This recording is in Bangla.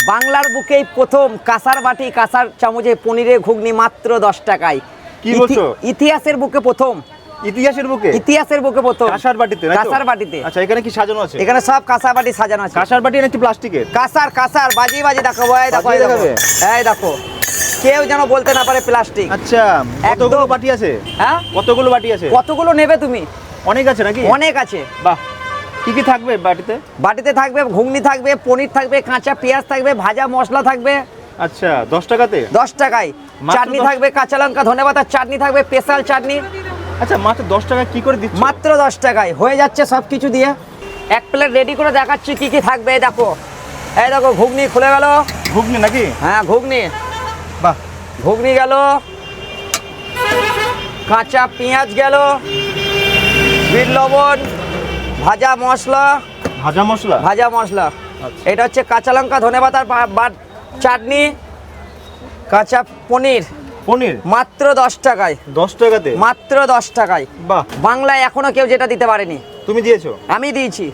বাংলার বুকেই প্রথম কাঁসার বাটি কাঁসার চামচে পনিরের ঘুগনি মাত্র 10 টাকায়। কি বলছো? ইতিহাসের বুকে প্রথম। ইতিহাসের বুকে? ইতিহাসের বুকে প্রথম। কাঁসার বাটিতে? কাঁসার বাটিতে। আচ্ছা, এখানে কি সাজানো আছে? এখানে সব কাঁসার বাটি সাজানো আছে। কাঁসার বাটি নাকি প্লাস্টিকের? কাঁসার বাজি দেখো ভাই, দেখো বাজিয়ে দেখাবে? এই দেখো, কেউ যেন বলতে না পারে প্লাস্টিক। আচ্ছা, কতগুলো বাটি আছে? হ্যাঁ, কতগুলো বাটি আছে? কতগুলো নেবে তুমি? অনেক আছে নাকি? অনেক আছে। বাহ, কি কি থাকবে বাটিতে? বাটিতে থাকবে ঘুগনি থাকবে, পনির থাকবে, কাঁচা পেঁয়াজ থাকবে, ভাজা মশলা থাকবে। আচ্ছা, 10 টাকাতে? 10 টাকায়। মাত্র চাটনি 10 থাকবে, কাঁচা লঙ্কা ধনেপাতার চাটনি থাকবে, স্পেশাল চাটনি। আচ্ছা, মাত্র 10 টাকা কি করে দিচ্ছ? মাত্র 10 টাকায় হয়ে যাচ্ছে সব কিছু দিয়ে। এক প্লেট রেডি করে দেখাচ্ছি কি কি থাকবে। এই দেখো, এই দেখো ঘুগনি খুলে গেল। ঘুগনি নাকি? হ্যাঁ, ঘুগনি। বাহ, ঘুগনি গেল, কাঁচা পেঁয়াজ গেল, বিট লবণ, ভাজা মশলা। ভাজা মশলা? ভাজা মশলা। আচ্ছা। এটা হচ্ছে কাঁচা লঙ্কা ধনেপাতার চাটনি, কাঁচা পনির। পনির মাত্র 10 টাকায়। 10 টাকাতে? মাত্র 10 টাকায়। বাহ, বাংলায় এখনো কেউ যেটা দিতে পারেনি। তুমি দিয়েছো? আমি দিয়েছি।